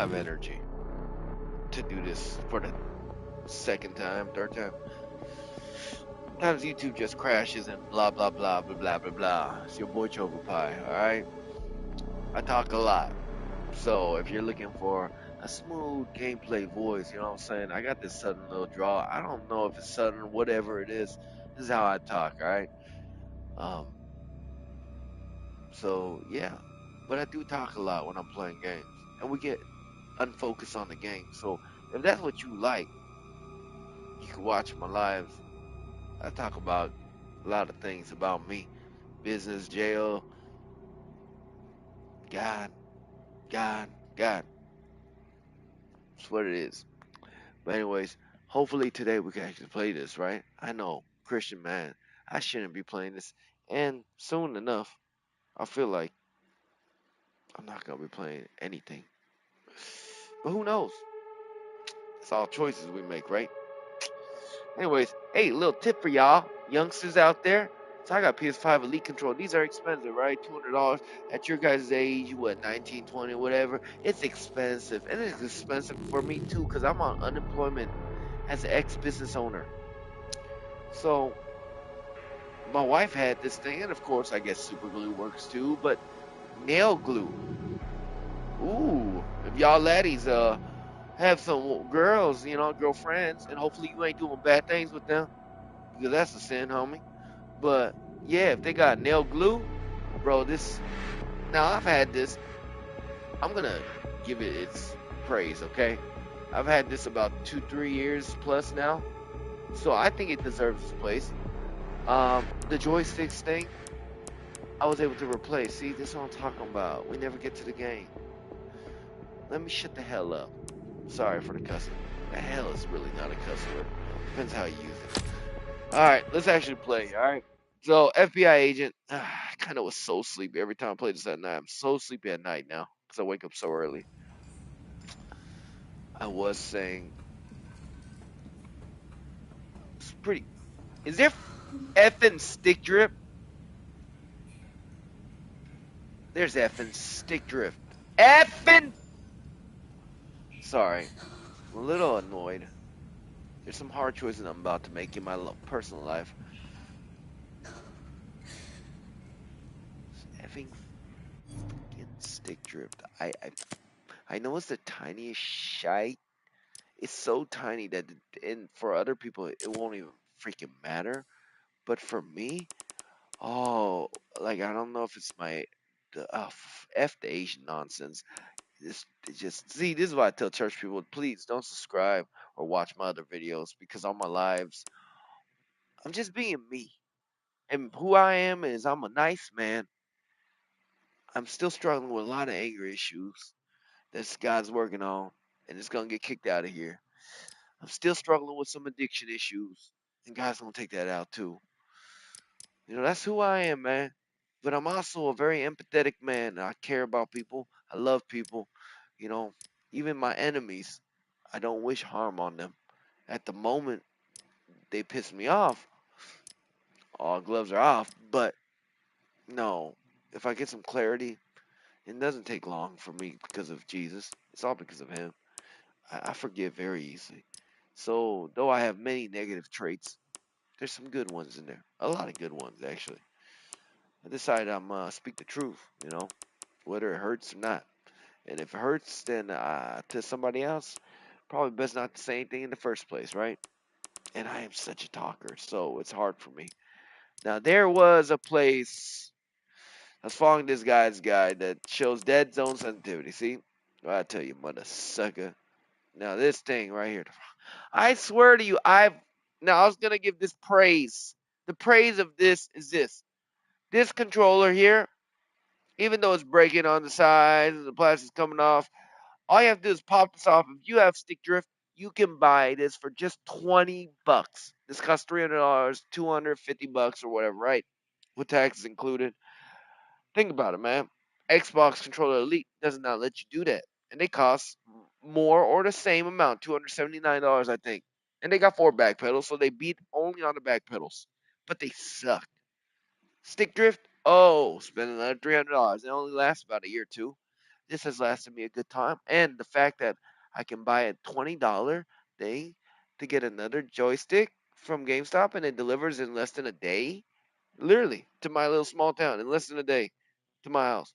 have energy to do this for the second time, third time. Sometimes YouTube just crashes and blah blah blah blah blah blah blah. It's your boy Choco Pie, alright? I talk a lot. So if you're looking for a smooth gameplay voice, you know what I'm saying? I got this sudden little draw. I don't know if it's sudden, whatever it is. This is how I talk, alright? Um, so yeah. But I do talk a lot when I'm playing games. And we get unfocused on the game. So if that's what you like, you can watch my lives. I talk about a lot of things about me. Business, jail, God, God, God. That's what it is. But anyways, hopefully today we can actually play this, right? I know, Christian man, I shouldn't be playing this. And soon enough, I feel like I'm not gonna be playing anything. But who knows? It's all choices we make, right? Anyways, hey, little tip for y'all, youngsters out there. So I got PS5 Elite Control. These are expensive, right? $200 at your guys' age, what, 19, 20, whatever. It's expensive, and it's expensive for me too, cause I'm on unemployment as an ex-business owner. So my wife had this thing, and of course, I guess super glue works too. But nail glue. Ooh, if y'all laddies have some girls, girlfriends, and hopefully you ain't doing bad things with them, because that's a sin, homie. But yeah, if they got nail glue, bro, this now I've had this. I'm gonna give it its praise, okay? I've had this about 2, 3 years plus now, so I think it deserves its place. The joysticks thing, I was able to replace. See, this is what I'm talking about. We never get to the game. Let me shut the hell up. Sorry for the cussing. The hell is really not a cuss word. Depends how you use it. All right, let's actually play. All right. So FBI agent, I kind of was so sleepy every time I play this at night. I'm so sleepy at night now because I wake up so early. I was saying, it's pretty. Is there effing stick drift? There's effing stick drift. Effing. Sorry, I'm a little annoyed. There's some hard choices I'm about to make in my personal life. Effing fucking stick drift. I know it's the tiniest shite. It's so tiny that, and for other people, it won't even freaking matter. But for me, oh, like I don't know if it's f the Asian nonsense. It just see. This is why I tell church people, please don't subscribe or watch my other videos because on my lives, I'm just being me. And who I am is I'm a nice man. I'm still struggling with a lot of anger issues that God's working on, and it's gonna get kicked out of here. I'm still struggling with some addiction issues, and God's gonna take that out too. That's who I am, man. But I'm also a very empathetic man. I care about people. I love people. You know, even my enemies, I don't wish harm on them. At the moment, they piss me off. All gloves are off. But no, if I get some clarity, it doesn't take long for me because of Jesus. It's all because of Him. I forgive very easily. So, though I have many negative traits, there's some good ones in there. A lot of good ones, actually. I decided I'm speak the truth, whether it hurts or not. And if it hurts, then to somebody else, probably best not to say anything in the first place, right? And I am such a talker, so it's hard for me. Now, there was a place, I was following this guy's guide that shows dead zone sensitivity. See? Well, I tell you, mother sucker. Now, this thing right here, I swear to you, now I was going to give this praise. The praise of this is this. This controller here, even though it's breaking on the sides and the plastic's coming off, all you have to do is pop this off. If you have stick drift, you can buy this for just $20. This costs $300, $250 or whatever, right? With taxes included. Think about it, man. Xbox Controller Elite does not let you do that. And they cost more or the same amount, $279, I think. And they got 4 back pedals, so they beat only on the back pedals. But they suck. Stick drift? Oh, spend another $300. It only lasts about a year or two. this has lasted me a good time. And the fact that I can buy a $20 thing to get another joystick from GameStop and it delivers in less than a day, literally to my little small town in less than a day to my house.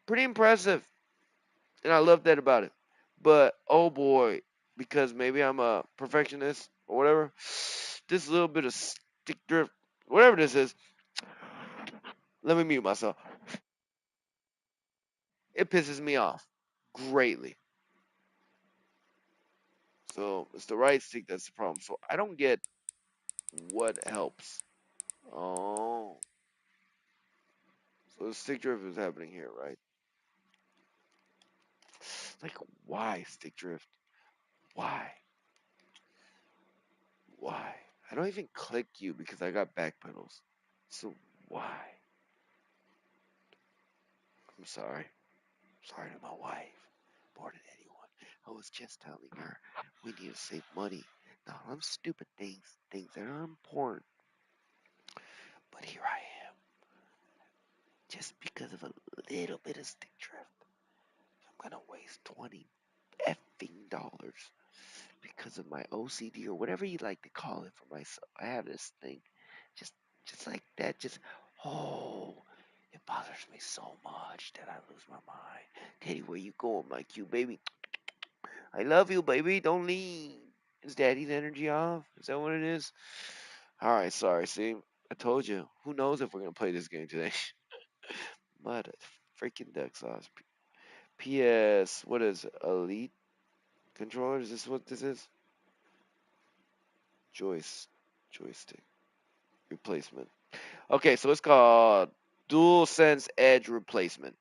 Pretty impressive, and I love that about it. But oh boy, because maybe I'm a perfectionist or whatever, this little bit of stick drift, whatever this is, let me mute myself. It pisses me off greatly. So it's the right stick that's the problem. So I don't get what helps. Oh, so the stick drift is happening here, right? Like, why stick drift? Why? Why? I don't even click you because I got back pedals. So why? I'm sorry. Sorry to my wife. More than anyone. I was just telling her we need to save money. Not on stupid things that are important. But here I am, just because of a little bit of stick drift. I'm gonna waste 20 effing dollars because of my OCD or whatever you like to call it for myself. I have this thing, just just like that. Just oh, it bothers me so much that I lose my mind. Teddy, where you going, my cute baby? I love you, baby. Don't leave. Is Daddy's energy off? Is that what it is? All right, sorry. See, I told you. Who knows if we're gonna play this game today? Mother freaking duck sauce. PS, what is it? Elite controller? Is this what this is? Joyce, joystick replacement. Okay, so it's called DualSense Edge replacement.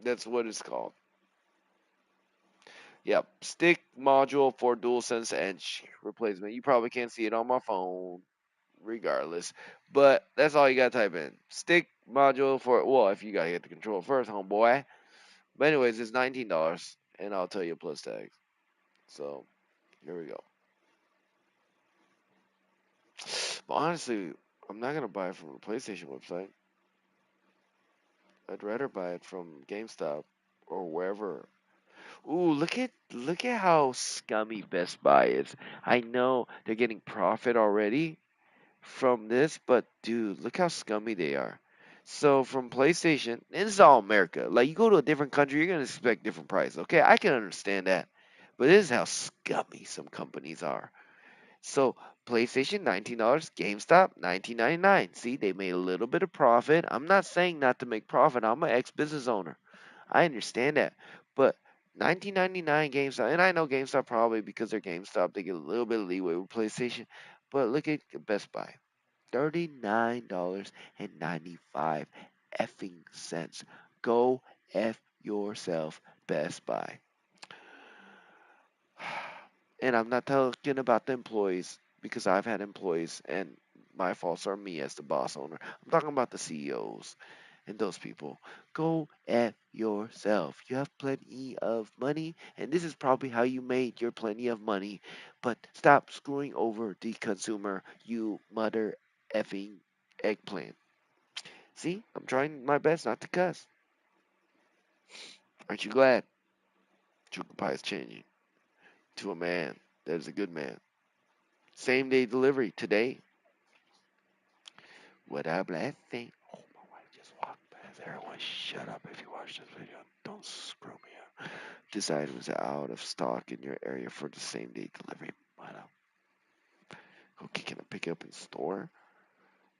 That's what it's called. Yep, stick module for DualSense Edge replacement. You probably can't see it on my phone, regardless. But that's all you gotta type in. Stick module for well, if you gotta get the controller first, homeboy. But anyways, it's $19, and I'll tell you plus tags. So here we go. But honestly, I'm not gonna buy it from the PlayStation website. I'd rather buy it from GameStop or wherever. Ooh, look at how scummy Best Buy is. I know they're getting profit already from this, but dude, look how scummy they are. So from PlayStation, and this is all America. Like you go to a different country, you're gonna expect different price. Okay, I can understand that, but this is how scummy some companies are. So PlayStation $19, GameStop 19.99. See, they made a little bit of profit. I'm not saying not to make profit. I'm an ex-business owner. I understand that. But 19.99 GameStop, and I know GameStop probably because they're GameStop, they get a little bit of leeway with PlayStation. But look at Best Buy. $39.95 effing cents. Go F yourself, Best Buy. And I'm not talking about the employees because I've had employees and my faults are me as the boss owner. I'm talking about the CEOs and those people. Go at yourself. You have plenty of money, and this is probably how you made your plenty of money. But stop screwing over the consumer, you mother effing eggplant. See, I'm trying my best not to cuss. Aren't you glad? Chuka Pie is changing to a man that is a good man. Same day delivery today. What a blessing. Oh, my wife just walked past. Everyone, shut up if you watch this video. Don't screw me up. This item is out of stock in your area for the same day delivery. What up? Okay, can I pick it up in store?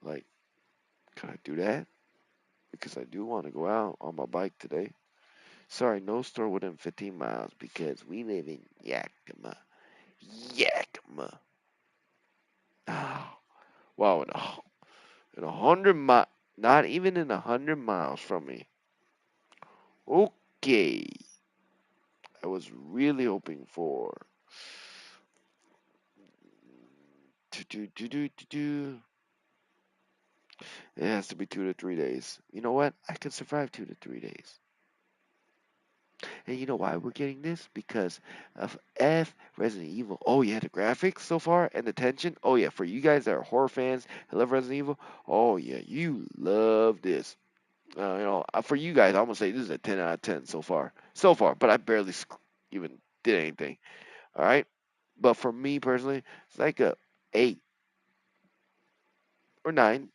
Like, can I do that? Because I do want to go out on my bike today. Sorry, no store within 15 miles because we live in Yakima. Yakima. Oh, wow, in 100 miles, not even in 100 miles from me. Okay. I was really hoping for. Do. It has to be 2 to 3 days. You know what? I can survive 2 to 3 days. And you know why we're getting this? Because of F Resident Evil. Oh yeah, the graphics so far and the tension. Oh yeah, for you guys that are horror fans and love Resident Evil. Oh yeah, you love this. For you guys, I'm gonna say this is a 10 out of 10 so far. So far, but I barely even did anything. All right, but for me personally, it's like a 8 or 9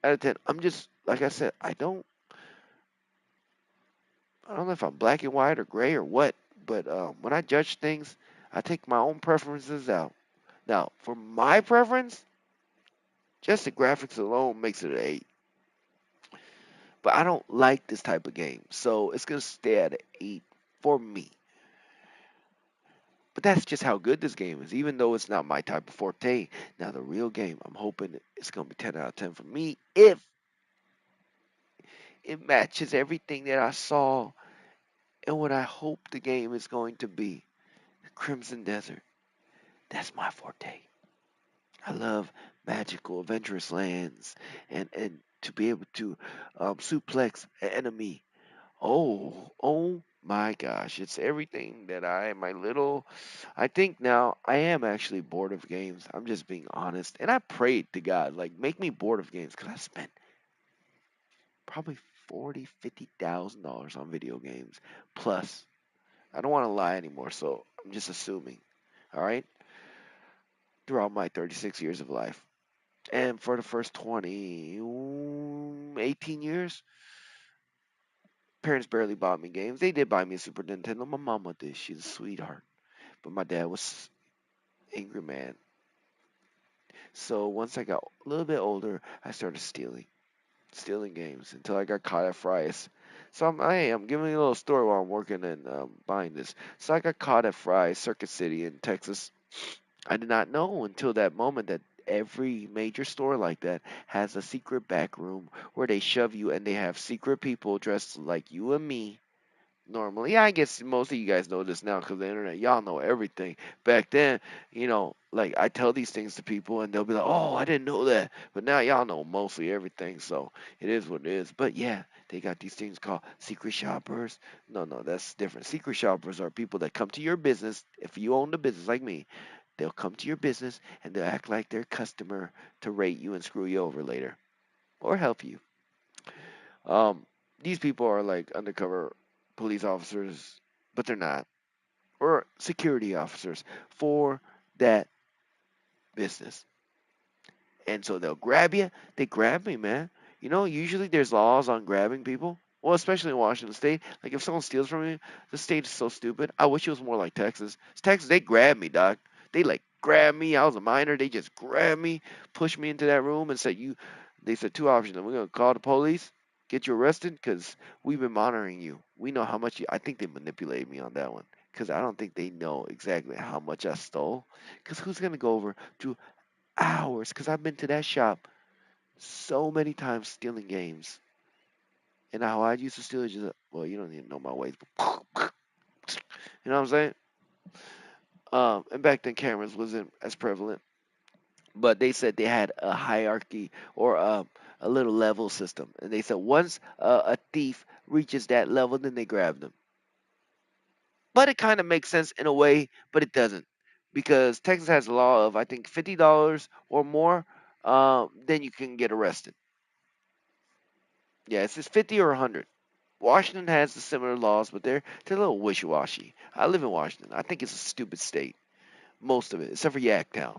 out of 10. I'm just like I said, I don't know if I'm black and white or gray or what, but when I judge things, I take my own preferences out. Now, for my preference, just the graphics alone makes it an 8. But I don't like this type of game, so it's gonna stay at an 8 for me. But that's just how good this game is, even though it's not my type of forte. Now, the real game, I'm hoping it's gonna be 10 out of 10 for me if it matches everything that I saw and what I hope the game is going to be. Crimson Desert, that's my forte. I love magical, adventurous lands, and to be able to suplex an enemy. Oh my gosh, it's everything that my little. I think now I am actually bored of games. I'm just being honest, and I prayed to God, like, make me bored of games, because I spent probably 40, 50,000 dollars on video games. Plus, I don't want to lie anymore, so I'm just assuming. All right, throughout my 36 years of life. And for the first 18 years, parents barely bought me games. They did buy me a Super Nintendo. My mama did. She's a sweetheart. But my dad was angry man. So once I got a little bit older, I started stealing games until I got caught at Fry's. So I'm giving you a little story while I'm working and buying this. So I got caught at Fry's Circuit City in Texas. I did not know until that moment that every major store like that has a secret back room where they shove you and they have secret people dressed like you and me. Normally, yeah, I guess most of you guys know this now because the internet, y'all know everything. Back then, like I tell these things to people and they'll be like, "Oh, I didn't know that," but now y'all know mostly everything, so it is what it is. But yeah, they got these things called secret shoppers. No, no, that's different. Secret shoppers are people that come to your business. If you own the business like me, they'll come to your business and they'll act like they're a customer to rate you and screw you over later or help you. Um, these people are like undercover police officers, but they're not, or security officers for that business. And so they'll grab you. They grab me, man. Usually there's laws on grabbing people. Well, especially in Washington State. Like if someone steals from you, the state is so stupid. I wish it was more like Texas. Texas, they grab me, doc. They like grab me. I was a minor. They just grab me, push me into that room, and said, "You." They said two options. We're gonna call the police, get you arrested, because we've been monitoring you. We know how much you. I think they manipulated me on that one, because I don't think they know exactly how much I stole. Because who's gonna go over to hours? Because I've been to that shop so many times stealing games. And how I used to steal is just, well, you don't even know my ways. But you know what I'm saying? And back then cameras wasn't as prevalent, but they said they had a hierarchy or a little level system. And they said once a thief reaches that level, then they grab them. But it kind of makes sense in a way, but it doesn't. Because Texas has a law of, I think, $50 or more, then you can get arrested. Yeah, it's just 50 or 100. Washington has the similar laws, but they're a little wishy-washy. I live in Washington. I think it's a stupid state, most of it, except for Yaktown.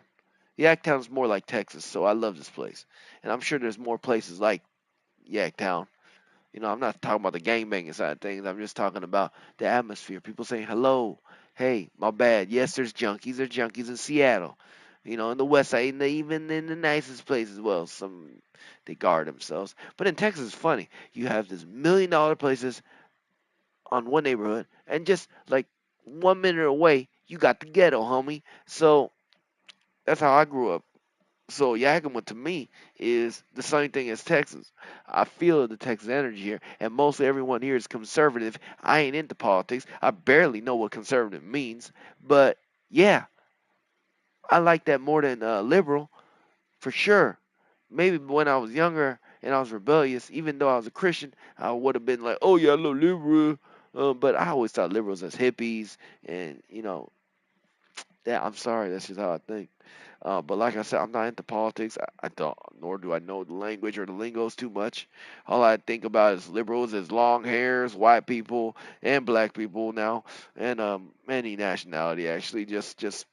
Yaktown's more like Texas, so I love this place, and I'm sure there's more places like Yaktown. I'm not talking about the gangbanging side of things. I'm just talking about the atmosphere. People saying hello, hey, my bad. Yes, there's junkies. There's junkies in Seattle. In the West Side, and even in the nicest places. Well, some they guard themselves, but in Texas, it's funny. You have this $1 million places on one neighborhood, and just like 1 minute away, you got the ghetto, homie. So that's how I grew up. So Yakima to me is the same thing as Texas. I feel the Texas energy here, and mostly everyone here is conservative. I ain't into politics. I barely know what conservative means, but yeah, I like that more than liberal for sure. Maybe when I was younger and I was rebellious, even though I was a Christian, I would have been like, "Oh yeah, I love liberal." But I always thought liberals as hippies, and Yeah, I'm sorry. That's just how I think. But like I said, I'm not into politics. I don't, nor do I know the language or the lingos too much. All I think about is liberals, is long hairs, white people, and black people now, and any nationality actually. Just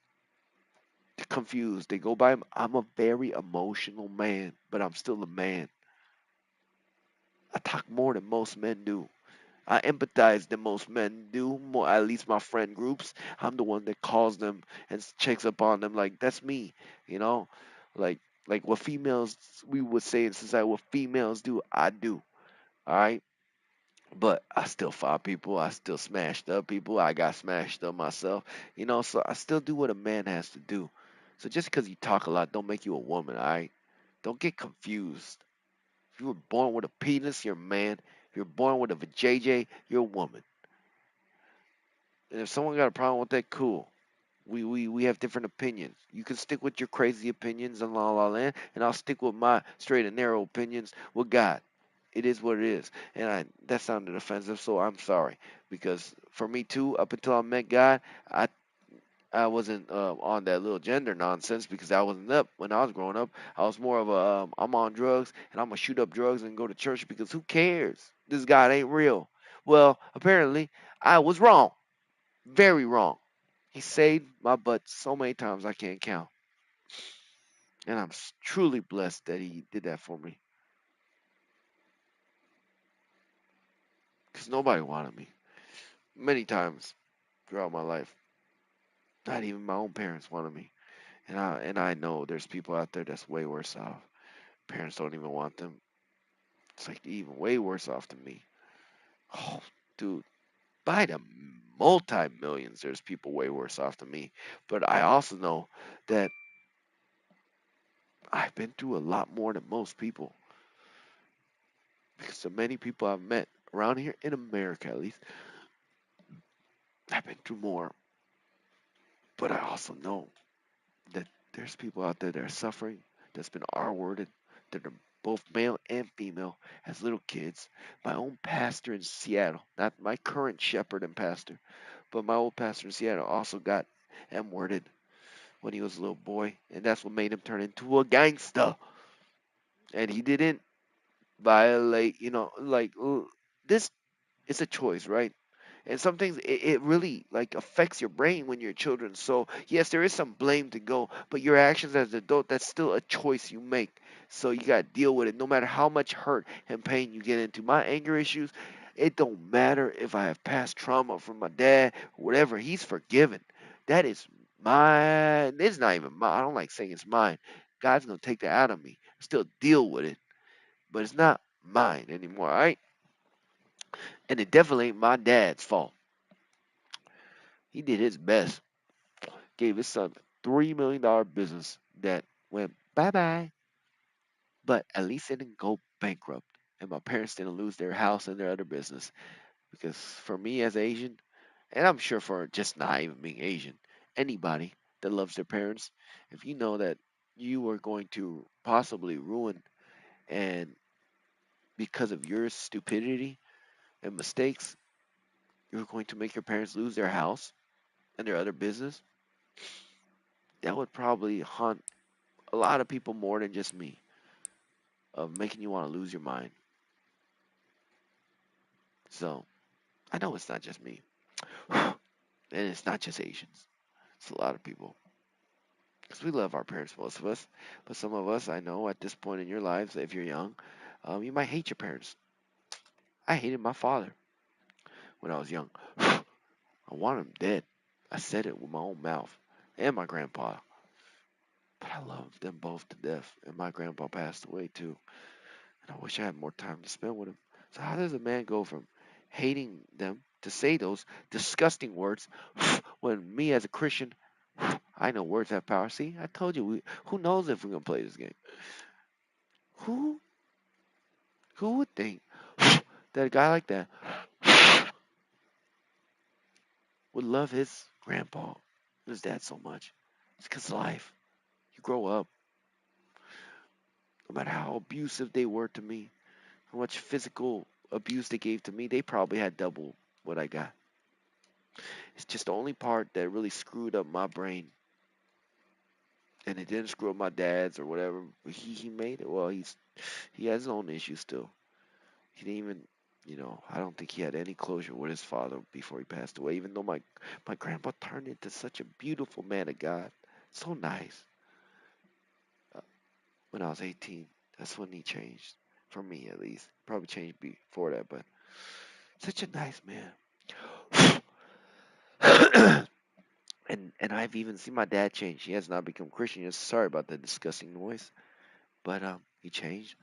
confused. They go by. I'm a very emotional man, but I'm still a man. I talk more than most men do. I empathize than most men do. More, at least my friend groups. I'm the one that calls them and checks up on them. Like that's me, you know. Like like what females we would say in society. What females do, I do. All right. But I still fought people. I still smashed up people. I got smashed up myself. You know. So I still do what a man has to do. So just because you talk a lot, don't make you a woman. All right. Don't get confused. If you were born with a penis, you're a man. If you're born with a vajayjay, you're a woman. And if someone got a problem with that, cool. We have different opinions. You can stick with your crazy opinions on La La Land, and I'll stick with my straight and narrow opinions with God. It is what it is. And that sounded offensive, so I'm sorry. Because for me too, up until I met God, I I wasn't on that little gender nonsense because I wasn't up when I was growing up. I was more of a I'm on drugs and I'm gonna shoot up drugs and go to church because who cares? This God ain't real. Well, apparently I was wrong, very wrong. He saved my butt so many times I can't count. And I'm truly blessed that he did that for me. Because nobody wanted me. Many times throughout my life. Not even my own parents wanted me. And I know there's people out there that's way worse off. Parents don't even want them. It's like even way worse off than me. Oh, dude. By the multi millions, there's people way worse off than me. But I also know that I've been through a lot more than most people. Because the many people I've met around here in America, at least, I've been through more, but I also know that there's people out there that are suffering, that's been R-worded, that are both male and female as little kids. My own pastor in Seattle, not my current shepherd and pastor, but my old pastor in Seattle also got M-worded when he was a little boy, and that's what made him turn into a gangster. And he didn't violate, like this is a choice, right? And some things it really like affects your brain when you're children. So yes, there is some blame to go, but your actions as an adult, that's still a choice you make. So you gotta deal with it, no matter how much hurt and pain you get into. My anger issues, it don't matter if I have past trauma from my dad, whatever. He's forgiven. That is mine. It's not even mine. I don't like saying it's mine. God's gonna take that out of me. Still deal with it, but it's not mine anymore. All right, and it definitely ain't my dad's fault. He did his best, gave his son $3 million business that went bye bye, but at least it didn't go bankrupt. And my parents didn't lose their house and their other business. Because for me as Asian, and I'm sure for just not even being Asian, anybody that loves their parents, if you know that you are going to possibly ruin and because of your stupidity and mistakes, you're going to make your parents lose their house and their other business, that would probably haunt a lot of people more than just me, of making you want to lose your mind. So I know it's not just me, and it's not just Asians. It's a lot of people because we love our parents, most of us. But some of us, I know, at this point in your lives, if you're young, you might hate your parents. I hated my father when I was young. I wanted him dead. I said it with my own mouth, and my grandpa. But I loved them both to death, and my grandpa passed away too. And I wish I had more time to spend with him. So how does a man go from hating them to say those disgusting words when me as a Christian, I know words have power. See, I told you, who knows if we're gonna play this game? Who who would think that a guy like that would love his grandpa, his dad so much? It's because life. You grow up, no matter how abusive they were to me, how much physical abuse they gave to me, they probably had double what I got. It's just the only part that really screwed up my brain. and it didn't screw up my dad's or whatever. But he made it. Well, he has his own issues still. He didn't even, I don't think he had any closure with his father before he passed away. Even though my grandpa turned into such a beautiful man of God, so nice. Uh, when I was 18, that's when he changed for me at least. Probably changed before that, but such a nice man. And I've even seen my dad change. He has not become Christian. Yes, sorry about the disgusting noise, but he changed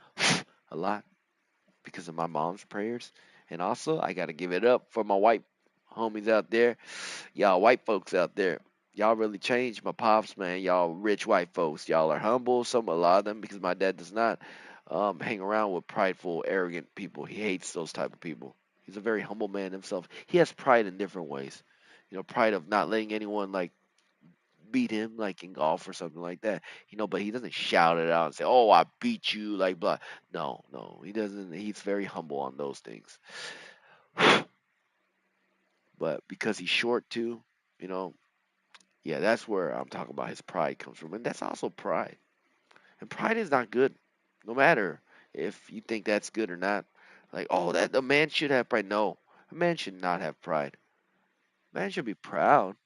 a lot because of my mom's prayers. And also, I got to give it up for my white homies out there. Y'all white folks out there. Y'all really changed my pops, man. Y'all rich white folks. Y'all are humble. Some, a lot of them, because my dad does not hang around with prideful, arrogant people. He hates those type of people. He's a very humble man himself. He has pride in different ways. Pride of not letting anyone like beat him like in golf or something like that. But he doesn't shout it out and say, "Oh, I beat you," like blah. No, no, he doesn't. He's very humble on those things. But because he's short too, you know, yeah, that's where I'm talking about his pride comes from, and that's also pride. And pride is not good, no matter if you think that's good or not. Like, oh, that the man should have pride. No, a man should not have pride. A man should be proud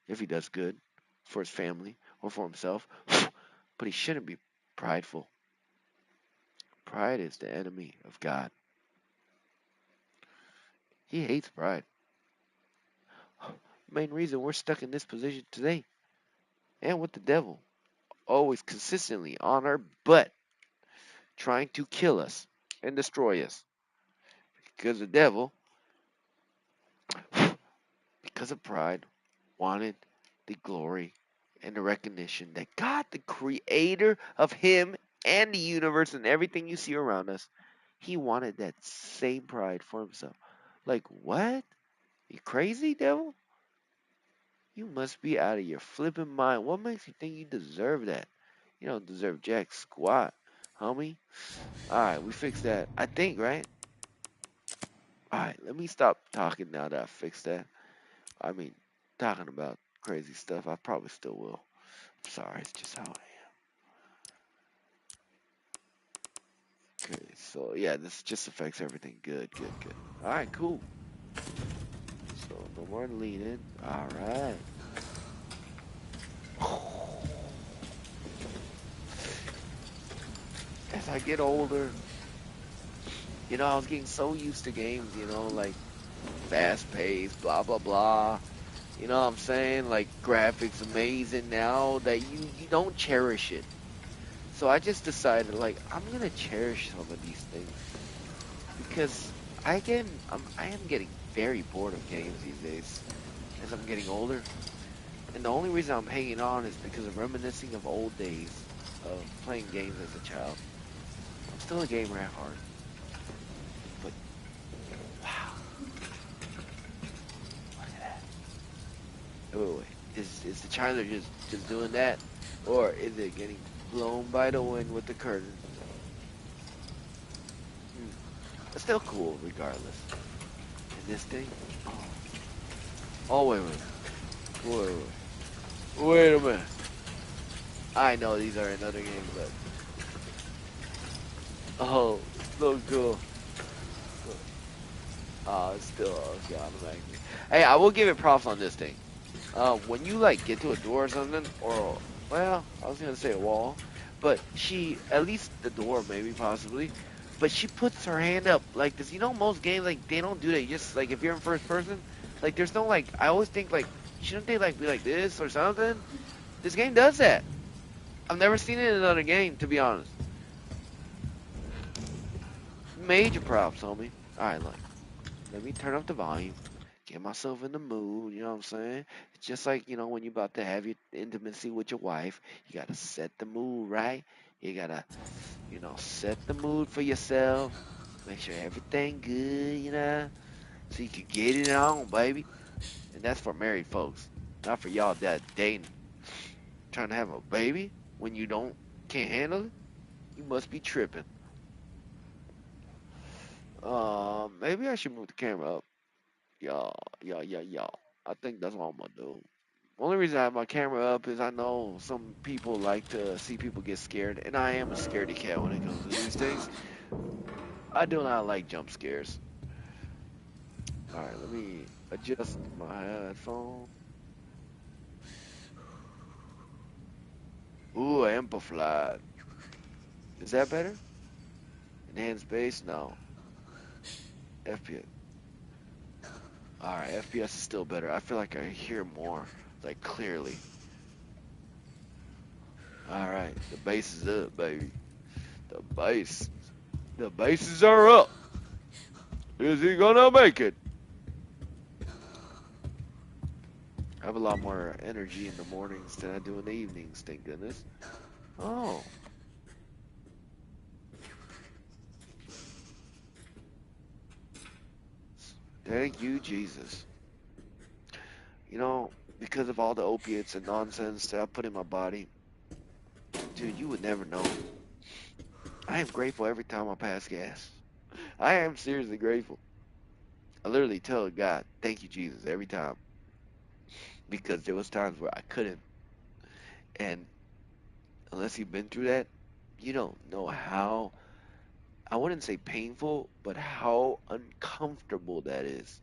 if he does good for his family or for himself, but he shouldn't be prideful. Pride is the enemy of God. He hates pride. Main reason we're stuck in this position today, and with the devil, always consistently on our butt, trying to kill us and destroy us. Because the devil, because of pride, wanted the glory and the recognition that God, the creator of him and the universe and everything you see around us, he wanted that same pride for himself. Like, what? You crazy, devil? You must be out of your flipping mind. What makes you think you deserve that? You don't deserve jack squat, homie. Alright, we fixed that. I think, right? Alright, let me stop talking now that I fixed that. I mean, talking about crazy stuff. I probably still will. I'm sorry, it's just how I am. Okay, so yeah, this just affects everything. Good, good, good. Alright, cool. So no more leaning. Alright. As I get older, I was getting so used to games, like fast paced, blah blah blah. You know what I'm saying? Like graphics amazing now that you don't cherish it. So I just decided like I'm gonna cherish some of these things because I am getting very bored of games these days as I'm getting older. And the only reason I'm hanging on is because of reminiscing of old days of playing games as a child. I'm still a gamer at heart, but wow, look at that. Wait. Is the Chandler just doing that, or is it getting blown by the wind with the curtains? Hmm. It's still cool regardless. And this thing, oh wait a minute. I know these are another game, but oh, so cool. It's still okay. I'm angry. Hey, I will give it props on this thing. When you like get to a door or something, or well, I was gonna say a wall, but she at least the door maybe possibly, but she puts her hand up like this. Most games like they don't do that. You just like if you're in first person, like there's no like. I always think like shouldn't they like be like this or something? This game does that. I've never seen it in another game to be honest. Major props, homie. All right, look. Let me turn up the volume. Get myself in the mood, you know what I'm saying? It's just like, when you're about to have your intimacy with your wife, you gotta set the mood, right? You gotta, set the mood for yourself. Make sure everything good, so you can get it on, baby. And that's for married folks, not for y'all that dating, trying to have a baby when you can't handle it. You must be tripping. Maybe I should move the camera up. Y'all. I think that's what I'm gonna do. Only reason I have my camera up is I know some people like to see people get scared, and I am a scaredy cat when it comes to these things. I do not like jump scares. All right, let me adjust my headphone. Ooh, amplified. Is that better? Enhanced bass? No. FPS. All right, FPS is still better. I feel like I hear more, like clearly. All right, the bass is up, baby. The bass. The bases are up. Is he gonna make it? I have a lot more energy in the mornings than I do in the evenings, thank goodness. Oh, thank you, Jesus. You know, because of all the opiates and nonsense that I put in my body, dude, you would never know. I am grateful every time I pass gas. I am seriously grateful. I literally tell God, thank you, Jesus, every time. Because there was times where I couldn't. And unless you've been through that, you don't know how, I wouldn't say painful, but how uncomfortable that is.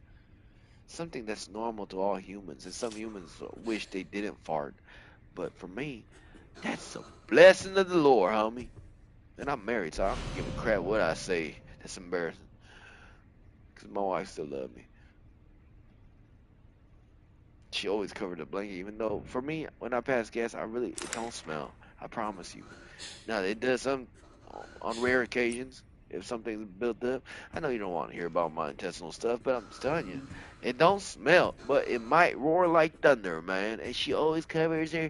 Something that's normal to all humans. And some humans wish they didn't fart. But for me, that's a blessing of the Lord, homie. And I'm married, so I don't give a crap what I say. That's embarrassing. Because my wife still loves me. She always covered the blanket, even though for me, when I pass gas, it don't smell. I promise you. Now it does some on rare occasions if something's built up. I know you don't want to hear about my intestinal stuff, but I'm just telling you, it don't smell, but it might roar like thunder, man. And she always covers her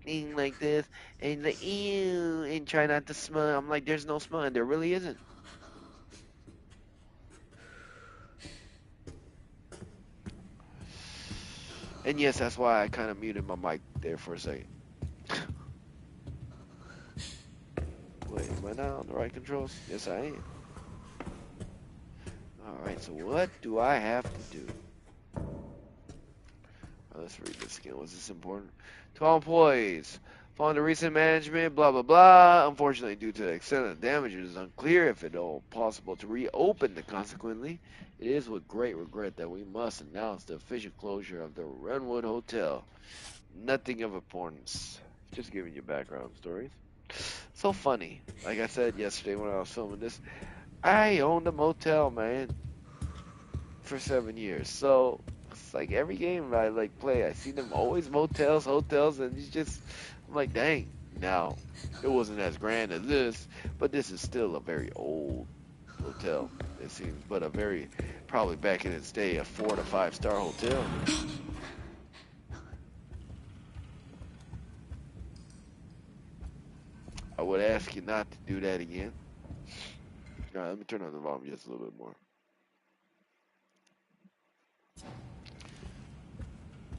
thing like this and like ew and try not to smell. I'm like, there's no smell, and there really isn't. And yes, that's why I kind of muted my mic there for a second. Wait, am I not on the right controls? Yes, I am. All right, so what do I have to do? Let's read this again. Was this important? To all employees, following the recent management, blah, blah, blah. Unfortunately, due to the extent of the damage, it is unclear if it all possible to reopen the consequently. It is with great regret that we must announce the official closure of the Renwood Hotel. Nothing of importance. Just giving you background stories. So funny. Like I said yesterday when I was filming this, I owned a motel, man, for 7 years. So it's like every game I like play, I see them always motels, hotels, and it's just I'm like, dang. Now it wasn't as grand as this, but this is still a very old hotel. It seems, but a very probably back in its day a 4 to 5 star hotel. I would ask you not to do that again. All right, let me turn on the volume just a little bit more.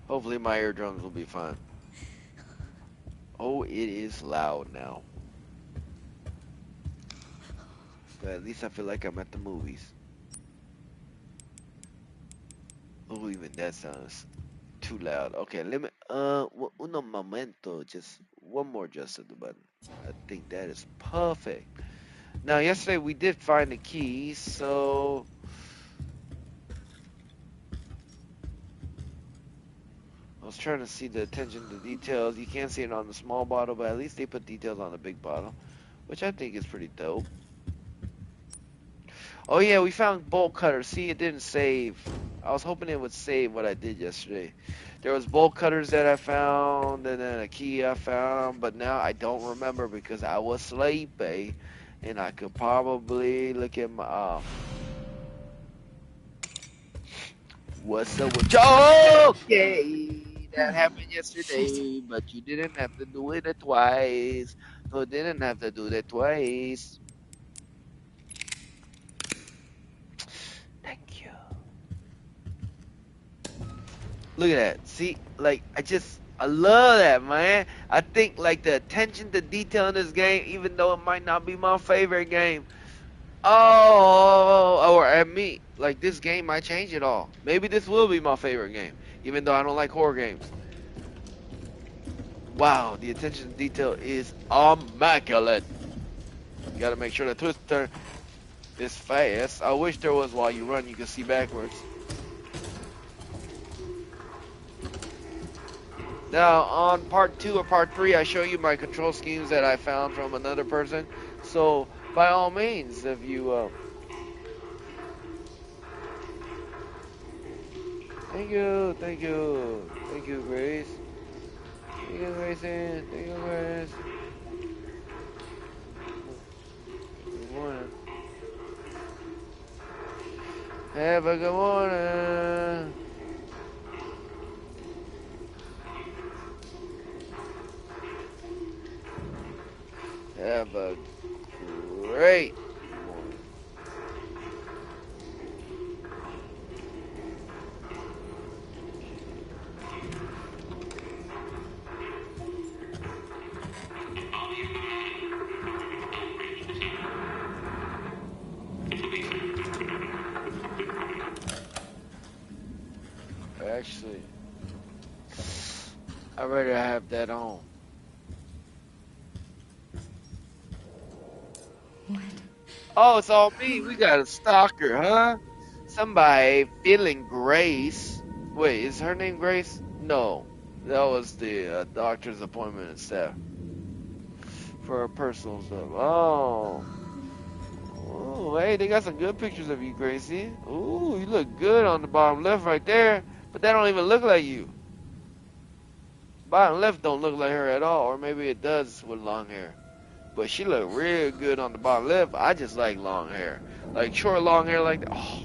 Hopefully my eardrums will be fine. Oh, it is loud now. But at least I feel like I'm at the movies. Oh, even that sounds too loud. Okay, let me, uno momento. Just one more adjust of the button. I think that is perfect. Now, yesterday we did find the keys, so I was trying to see the attention to details. You can't see it on the small bottle, but at least they put details on the big bottle, which I think is pretty dope. Oh yeah, we found bolt cutters. See, it didn't save. I was hoping it would save what I did yesterday. There was bolt cutters that I found, and then a key I found, but now I don't remember because I was sleepy, and I could probably look at my. What's up with you? Okay, that happened yesterday, but you didn't have to do it twice. No, didn't have to do that twice. Thank you. Look at that. See, like I love that, man. I think like the attention to detail in this game, even though it might not be my favorite game. Oh, or at me, like this game might change it all. Maybe this will be my favorite game, even though I don't like horror games. Wow, the attention to detail is immaculate. You gotta make sure the twister is fast. I wish there was while you run you can see backwards. Now on part 2 or part 3 I show you my control schemes that I found from another person. So by all means, if you thank you, Grace. Thank you, Grayson. Thank you, Grace. Good morning. Have a good morning. Have a great morning. Actually, I'd rather have that on. What? Oh, it's all me. We got a stalker, huh? Somebody feeling Grace. Wait, is her name Grace? No, that was the doctor's appointment and stuff for her personal stuff. Oh. Oh, hey, they got some good pictures of you, Gracie. Ooh, you look good on the bottom left right there, but that don't even look like you. Bottom left don't look like her at all, or maybe it does with long hair. But she look real good on the bottom left. I just like long hair. Like short long hair like that. Oh,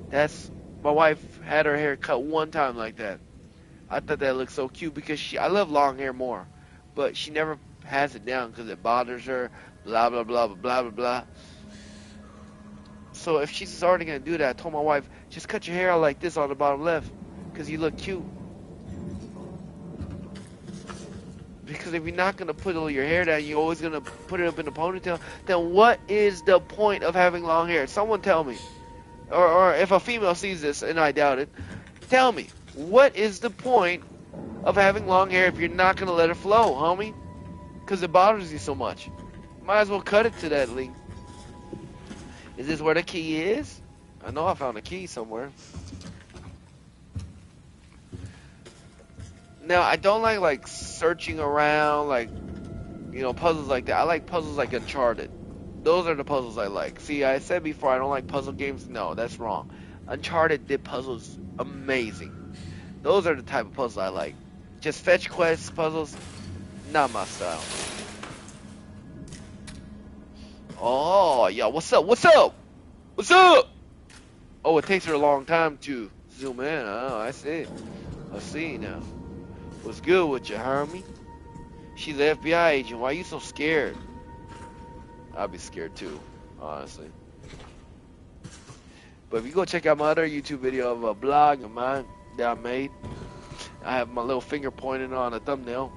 that's my wife had her hair cut one time like that. I thought that looked so cute because I love long hair more. But she never has it down because it bothers her, blah blah blah blah blah blah blah. So if she's already gonna do that, I told my wife, just cut your hair out like this on the bottom left, cause you look cute. Because if you're not gonna put all your hair down, you're always gonna put it up in a ponytail. Then what is the point of having long hair? Someone tell me. Or if a female sees this, and I doubt it, tell me, what is the point of having long hair if you're not gonna let it flow, homie? Cause it bothers you so much. Might as well cut it to that length. Is this where the key is? I know I found a key somewhere. Now, I don't like searching around, like, puzzles like that. I like puzzles like Uncharted. Those are the puzzles I like. See, I said before I don't like puzzle games. No, that's wrong. Uncharted did puzzles amazing. Those are the type of puzzles I like. Just fetch quests puzzles, not my style. Oh, yeah, what's up? What's up? What's up? Oh, it takes her a long time to zoom in. Oh, I see. I see now. What's good with you, homie? She's an FBI agent. Why are you so scared? I'd be scared too, honestly. But if you go check out my other YouTube video of a blog of mine that I made, I have my little finger pointing on a thumbnail.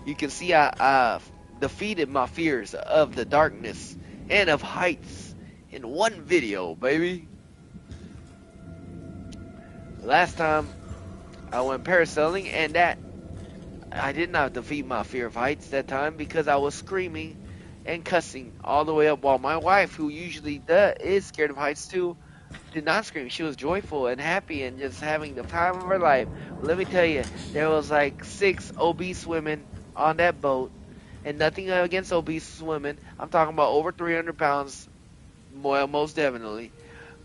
You can see I defeated my fears of the darkness and of heights in one video, baby. Last time I went parasailing, and that I did not defeat my fear of heights that time because I was screaming and cussing all the way up, while my wife, who usually is scared of heights too, did not scream. She was joyful and happy and just having the time of her life. Let me tell you, there was like 6 obese women on that boat, and nothing against obese women. I'm talking about over 300 pounds, well, most definitely,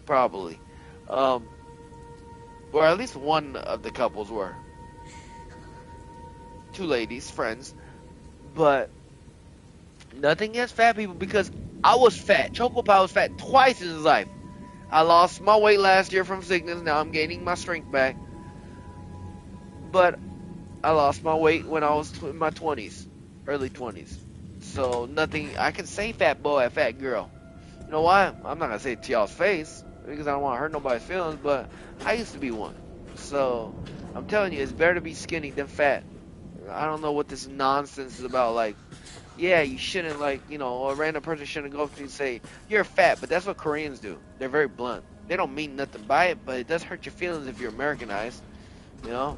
probably. Or at least one of the couples were. 2 ladies, friends. But nothing against fat people because I was fat. Chocopa was fat twice in his life. I lost my weight last year from sickness. Now I'm gaining my strength back. But I lost my weight when I was in my 20s, early 20s. So nothing, I can say fat boy, fat girl. You know why? I'm not going to say it to y'all's face because I don't want to hurt nobody's feelings, but I used to be one. So I'm telling you, it's better to be skinny than fat. I don't know what this nonsense is about. Like, yeah, you shouldn't, like, a random person shouldn't go up to you and say, you're fat, but that's what Koreans do. They're very blunt. They don't mean nothing by it, but it does hurt your feelings if you're Americanized, you know?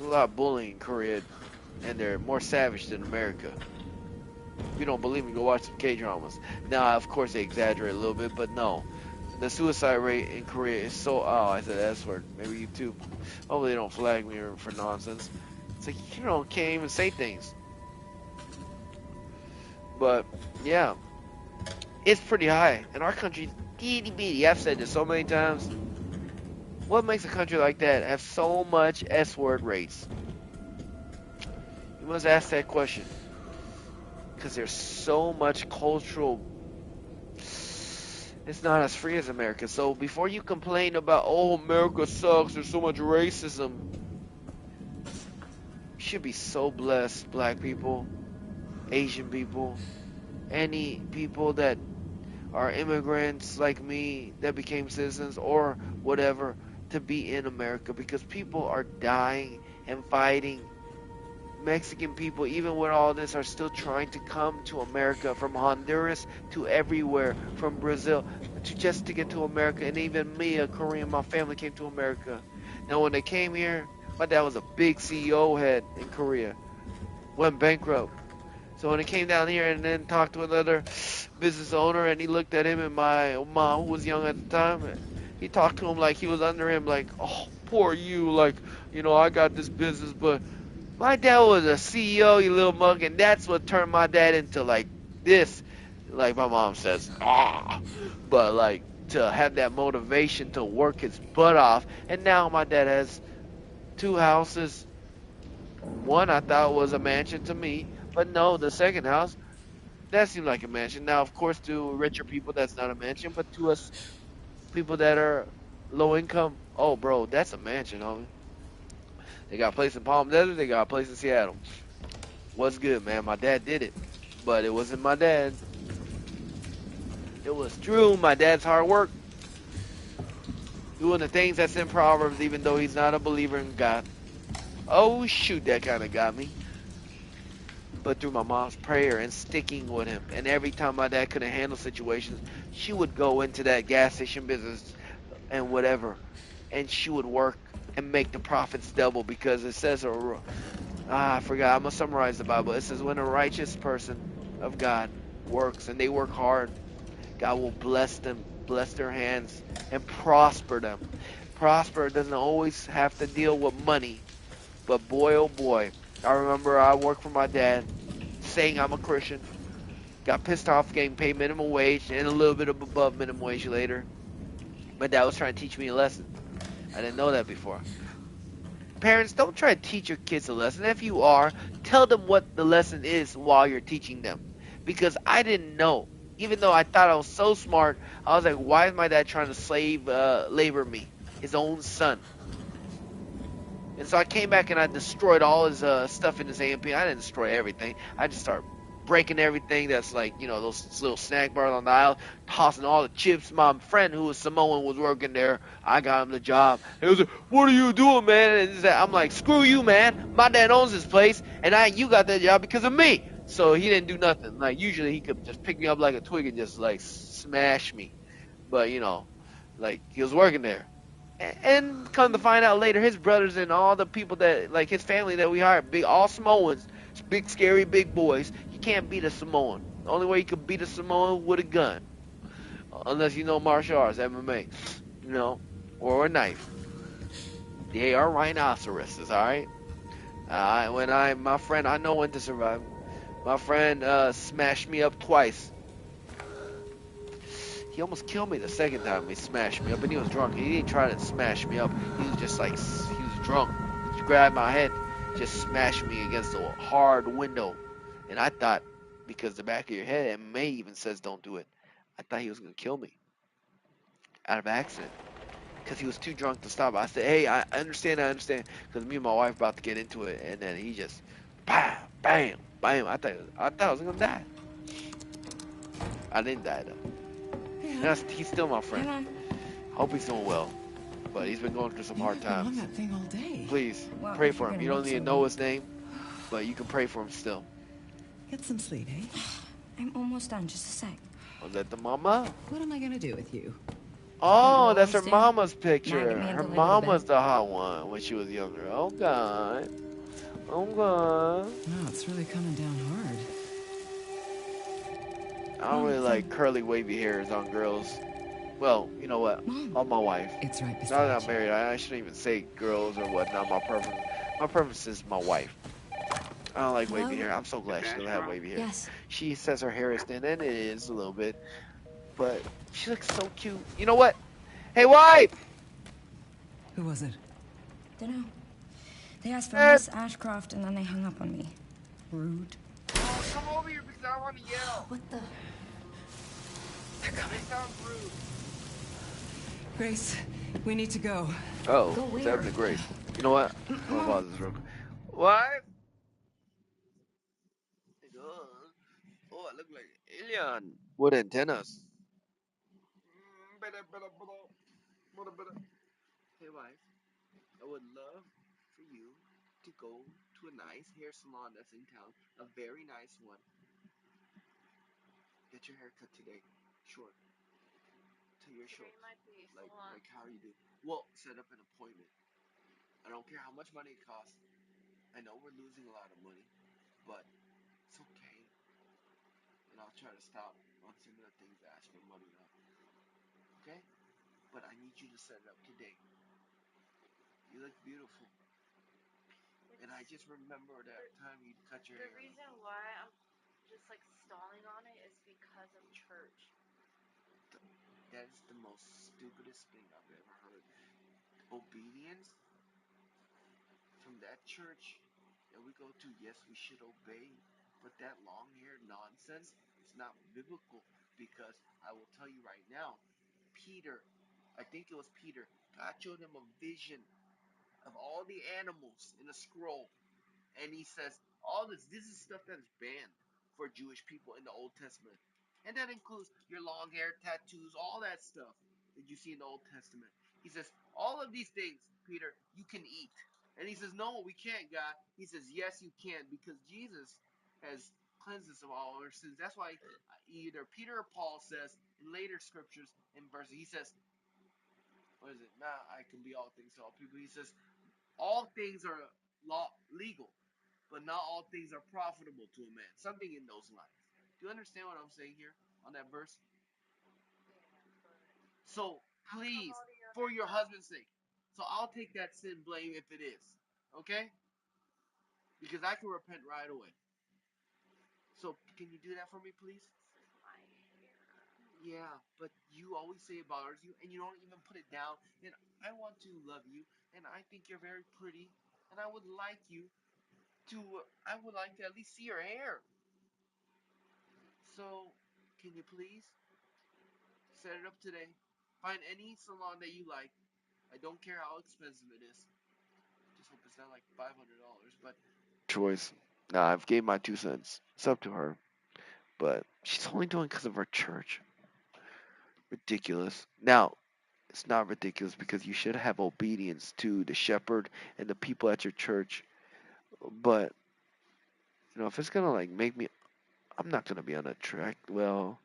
There's a lot of bullying in Korea, and they're more savage than America. If you don't believe me, go watch some K dramas. Now, of course, they exaggerate a little bit, but no. The suicide rate in Korea is so. Oh, I said S word. Maybe YouTube. Hopefully, they don't flag me for nonsense. It's like, can't even say things. But, yeah, it's pretty high. And our country's itty bitty. I've said this so many times. What makes a country like that have so much S word rates? You must ask that question. Because there's so much cultural. It's not as free as America. So before you complain about, oh, America sucks, there's so much racism, you should be so blessed, black people, Asian people, any people that are immigrants like me that became citizens or whatever, to be in America, because people are dying and fighting. Mexican people, even with all this, are still trying to come to America, from Honduras to everywhere, from Brazil to just to get to America. And even me, a Korean, my family came to America. Now, when they came here, my dad was a big CEO head in Korea, went bankrupt. So when he came down here and then talked to another business owner, and he looked at him, and my mom, who was young at the time, he talked to him like he was under him, like, oh, poor you, like, I got this business, but my dad was a CEO, you little mug, and that's what turned my dad into like this. Like my mom says, ah. But like, to have that motivation to work his butt off. And now my dad has 2 houses. One I thought was a mansion to me, but no, the second house, that seemed like a mansion. Now, of course, to richer people, that's not a mansion, but to us people that are low income, oh, bro, that's a mansion, homie. They got a place in Palm Desert, they got a place in Seattle. What's good, man? My dad did it, but it wasn't my dad. It was Drew, my dad's hard work, doing the things that's in Proverbs, even though he's not a believer in God. Oh, shoot, that kind of got me. But through my mom's prayer and sticking with him, and every time my dad couldn't handle situations, she would go into that gas station business and whatever, and she would work and make the profits double, because it says, I forgot, I'm going to summarize the Bible. It says, when a righteous person of God works, and they work hard, God will bless them, bless their hands, and prosper them. Prosper doesn't always have to deal with money, but boy, oh boy, I remember I worked for my dad, saying I'm a Christian, got pissed off getting paid minimum wage, and a little bit above minimum wage later. My dad was trying to teach me a lesson. I didn't know that before. Parents, don't try to teach your kids a lesson. If you are, tell them what the lesson is while you're teaching them. Because I didn't know. Even though I thought I was so smart, I was like, why is my dad trying to slave labor me? His own son. And so I came back and I destroyed all his stuff in his AMP. I didn't destroy everything. I just started breaking everything that's like, those little snack bars on the aisle, tossing all the chips. My friend who was Samoan was working there. I got him the job. He was like, what are you doing, man? And I'm like, screw you, man. My dad owns this place, and you got that job because of me. So he didn't do nothing. Like, usually he could just pick me up like a twig and just, like, smash me. But, like, he was working there. And come to find out later, his brothers and all the people that, like his family that we hired, all Samoans, big scary big boys. You can't beat a Samoan. The only way you can beat a Samoan with a gun, unless you know martial arts, MMA, or a knife. They are rhinoceroses, all right. My friend, I know when to survive. My friend smashed me up twice. He almost killed me the second time he smashed me up, and he was drunk. He didn't try to smash me up. He was just like, he was drunk. He grabbed my head, just smashed me against a hard window. And I thought, because the back of your head, MMA even says don't do it. I thought he was going to kill me out of accident, because he was too drunk to stop. I said, hey, I understand, because me and my wife about to get into it, and then he just, bam, bam, bam. I thought I was going to die. I didn't die, though. He's still my friend. Hope he's doing well, but he's been going through some hard times. On that thing all day. Please pray for him. You don't need to know his name, but you can pray for him still. Get some sleep, eh? I'm almost done. Just a sec. I'll let the mama. What am I gonna do with you? You Oh, don't that's her understand? mama's Now get picture. me Her until I go to bed. mama's the hot one when she was younger. Oh God. Oh God. Wow, it's really coming down hard. I don't Oh, really like curly wavy hairs on girls. Well, you know what? Mom. On my wife. It's right Now that beside I'm you. married, I shouldn't even say girls or whatnot. My preference is my wife. I don't like wavy Hello? hair. I'm so glad she doesn't have wavy hair. Yes. She says her hair is thin, and it is a little bit, but she looks so cute. You know what? Hey, wife! Who was it? Dunno. They asked for Dad! Miss Ashcroft and then they hung up on me. Rude. Oh, come over here because I want to yell. What the? They're They coming. sound rude. Grace, we need to go. Oh, Go what's where? happening to Grace? You know what? I'm gonna Mom. pause this real quick. Wife? Oh, I look like an alien with antennas. Hey, wife. I would love for you to go to a nice hair salon that's in town, a very nice one. Get your hair cut today, short, to your short. Like how you do. Well, set up an appointment. I don't care how much money it costs. I know we're losing a lot of money, but it's okay. And I'll try to stop on some of the things that ask for money now. Okay? But I need you to set it up today. You look beautiful. And I just remember that time you cut your hair. The reason why I'm just like stalling on it is because of church. That is the most stupidest thing I've ever heard. Obedience from that church that we go to, yes, we should obey. But that long haired nonsense is not biblical because I will tell you right now, Peter, I think it was Peter, God showed him a vision of all the animals in a scroll. And he says, all this is stuff that is banned for Jewish people in the Old Testament. And that includes your long hair, tattoos, all that stuff that you see in the Old Testament. He says, all of these things, Peter, you can eat. And he says, no, we can't, God. He says, yes, you can, because Jesus has cleansed us of all our sins. That's why either Peter or Paul says in later scriptures in verses, he says, what is it? Nah, I can be all things to all people. He says, all things are legal, but not all things are profitable to a man. Something in those lines. Do you understand what I'm saying here on that verse? So please, for your husband's sake, so I'll take that sin blame if it is, okay? Because I can repent right away. So can you do that for me, please? Yeah, but you always say it bothers you, and you don't even put it down. And I want to love you, and I think you're very pretty, and I would like you to. I would like to at least see your hair. So, can you please set it up today? Find any salon that you like. I don't care how expensive it is. Just hope it's not like $500. But choice. Nah, I've gave my 2 cents. It's up to her. But she's only doing it because of her church. Ridiculous. Now, it's not ridiculous because you should have obedience to the shepherd and the people at your church. But if it's gonna like make me, I'm not gonna be unattractive. Well,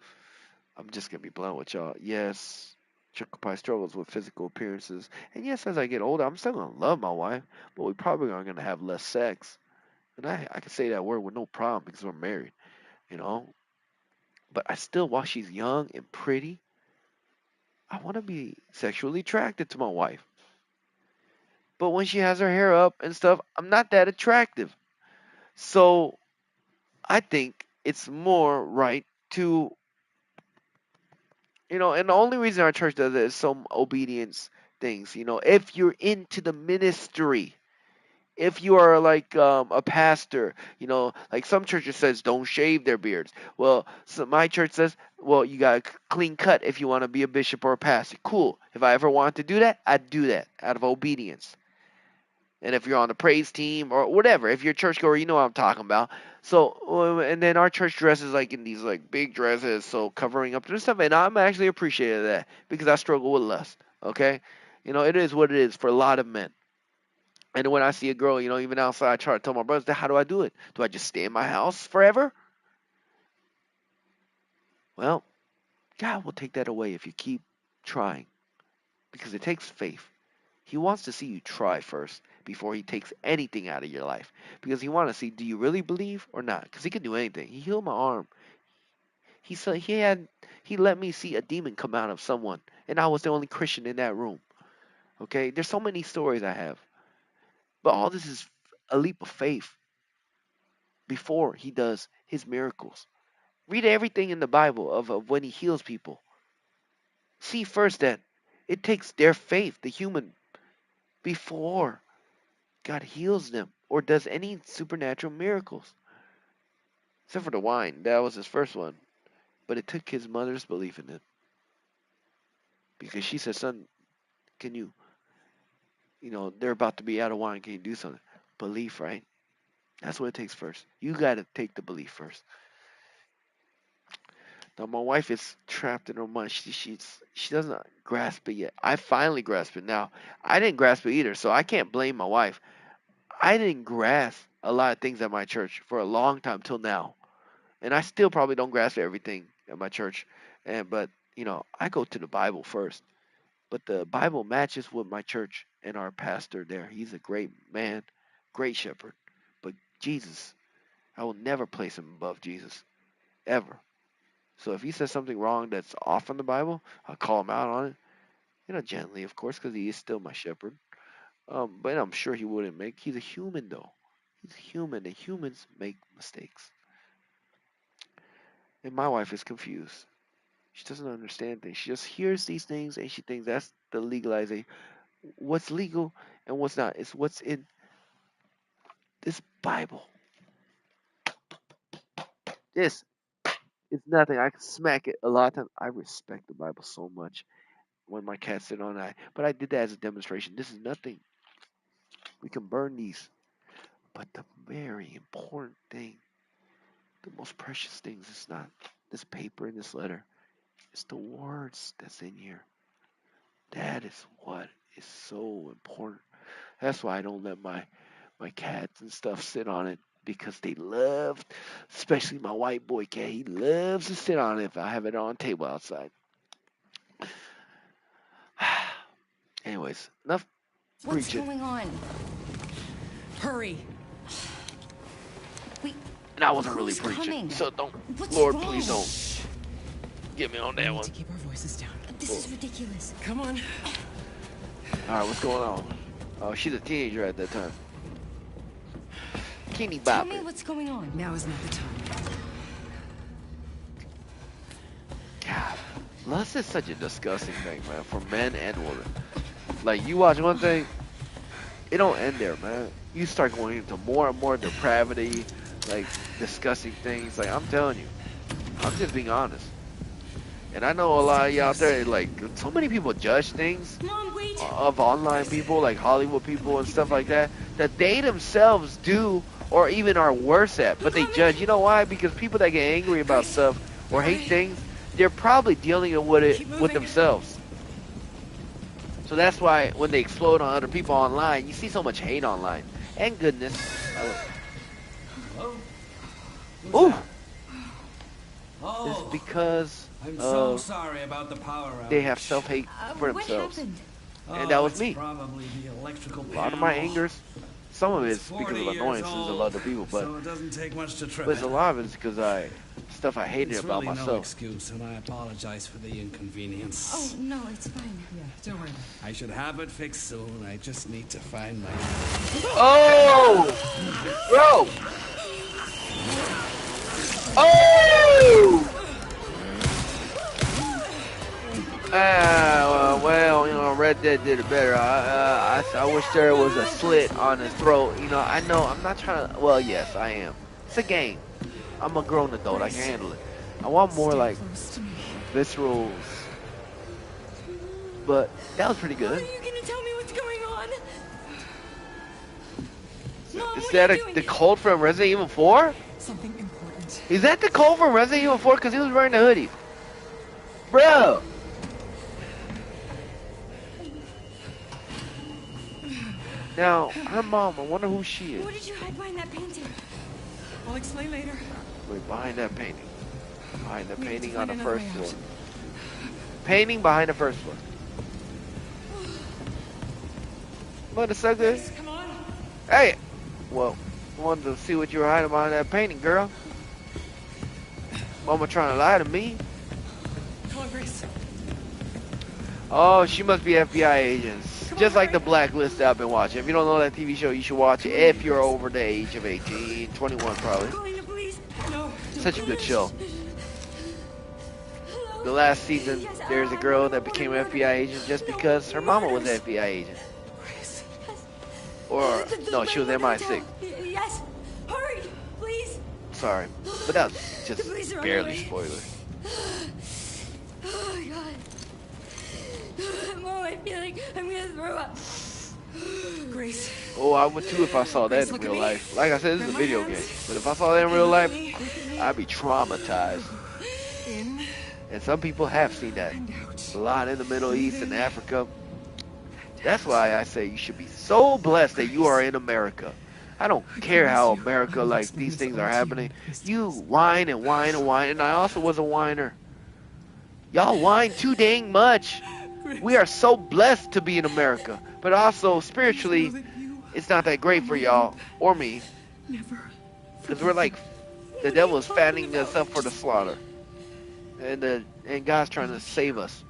I'm just gonna be blunt with y'all. Yes, Choco Pie struggles with physical appearances, and yes, as I get older, I'm still gonna love my wife, but we probably are gonna have less sex. And I can say that word with no problem because we're married, you know. But I still, while she's young and pretty, I want to be sexually attracted to my wife. But when she has her hair up and stuff, I'm not that attractive. So I think it's more right to, and the only reason our church does it is some obedience things. If you're into the ministry, if you are like a pastor, like some churches says don't shave their beards. Well, so my church says, well, you got a clean cut if you want to be a bishop or a pastor. Cool. If I ever want to do that, I'd do that out of obedience. And if you're on the praise team or whatever, if you're a churchgoer, you know what I'm talking about. So, and then our church dresses like in these like big dresses, so covering up to stuff, and I'm actually appreciative of that because I struggle with lust. Okay, it is what it is for a lot of men. And when I see a girl, even outside, I try to tell my brothers, how do I do it? Do I just stay in my house forever? Well, God will take that away if you keep trying. because it takes faith. He wants to see you try first before he takes anything out of your life. Because he wants to see, do you really believe or not? Because he can do anything. He healed my arm. He said he let me see a demon come out of someone, and I was the only Christian in that room. Okay, there's so many stories I have, but all this is a leap of faith before he does his miracles. Read everything in the Bible of when he heals people. See first that it takes their faith, the human, before God heals them or does any supernatural miracles. Except for the wine, that was his first one. But it took his mother's belief in him. Because she said, son, can you, they're about to be out of wine. Can you do something? Belief, right? That's what it takes first. You got to take the belief first. Now, my wife is trapped in her mind. She doesn't grasp it yet. I finally grasp it. Now, I didn't grasp it either, so I can't blame my wife. I didn't grasp a lot of things at my church for a long time till now. And I still probably don't grasp everything at my church. But I go to the Bible first. But the Bible matches with my church and our pastor there. He's a great man, great shepherd. But Jesus, I will never place him above Jesus, ever. So if he says something wrong that's off from the Bible, I'll call him out on it. Gently, of course, because he is still my shepherd. But I'm sure he wouldn't make. He's a human, though. He's human, and humans make mistakes. And my wife is confused. She doesn't understand things. She just hears these things, and she thinks that's the legalization. What's legal and what's not. It's what's in this Bible. This is nothing. I can smack it a lot of times. I respect the Bible so much when my cat sit on it. But I did that as a demonstration. This is nothing. We can burn these. But the very important thing, the most precious things, is not this paper and this letter. It's the words that's in here. That is what is so important. That's why I don't let my cats and stuff sit on it, because they love, especially my white boy cat. He loves to sit on it if I have it on a table outside. Anyways, enough What's preaching. going on? Hurry. Wait, And I wasn't really who's preaching, coming? so don't. What's Lord, wrong? please don't get me on We that need one. to keep our voices down. This is ridiculous. Come on. All right, what's going on? Oh, she's a teenager at that time. Kenny Tell me Bopper. what's going on. Now is not the time. God, lust is such a disgusting thing, man, for men and women. Like, you watch one thing, it don't end there, man. You start going into more and more depravity, like disgusting things. Like, I'm telling you, I'm just being honest. And I know a lot of you out there, like, so many people judge things Mom, wait. of online people, like Hollywood people and stuff like that, that they themselves do or even are worse at, but they judge. You know why? Because people that get angry about stuff or hate things, they're probably dealing with it with themselves. So that's why when they explode on other people online, you see so much hate online. And goodness. Hello? Ooh! Oh, It's because I'm so sorry about the power outage. they have self-hate for What themselves. happened? And that was it's me. Probably the electrical A lot of my panel. angers, some of it is It's because 40 of years annoyances of old, other people, but so it doesn't take much to trip but it's a it. lot of it is because stuff I hated It's about really no myself. excuse, and I apologize for the inconvenience. Oh, no, it's fine. Yeah, don't worry. I should have it fixed soon. I just need to find my... Oh! Bro! Oh! Red Dead did it better. I wish there was a slit on his throat. I know, I'm not trying to, well, yes, I am. It's a game. I'm a grown adult. I can handle it. I want more, Stay like, close to me. viscerals. But that was pretty Are good. you gonna tell me what's going on? Mom, Is what that are you doing? the Colt from Resident Evil 4? Something important. Is that the Colt from Resident Evil 4? Because he was wearing a hoodie. Bro! Now, her mom, I wonder who she is. What did you hide behind that painting? I'll explain later. Wait, behind that painting. Behind the We need to painting on find the another first way out. floor. Painting behind the first floor. Mother sucker. Grace, come on. Hey! Well, wanted to see what you were hiding behind that painting, girl. Mama trying to lie to me. Come on, Grace. Oh, she must be FBI agents. Come on, Just like the hurry. Blacklist that I've been watching. If you don't know that TV show, you should watch it if you're over the age of 18, 21 probably. Going to police. No. Such a good show. Hello? The last season, Yes, there's a I girl don't that wanna became an murder. FBI agent just No, because her mama was an murders. FBI agent. Grace. Yes. Or, The no, she was Redwood MI6. Hotel. Yes. Hurry, please. Sorry. But that was The just police are on barely the way. spoiler. Oh, God. Mom, I feel like I'm going to throw up. Grace. Oh, I would too if I saw that Grace, in look at real me. life. Like I said, this is Grab a my video hands. game. But if I saw that in real life, Look at me. I'd be traumatized. In And some people have seen that. and out. A lot in the Middle East and Africa. That's why I say you should be so blessed that you are in America. I don't care how America, like, these things are happening. You whine and whine and whine. And I also was a whiner. Y'all whine too dang much. We are so blessed to be in America. But also, spiritually, it's not that great for y'all or me. Never. Because we're like, the devil is fattening us up for the slaughter. And God's trying to save us.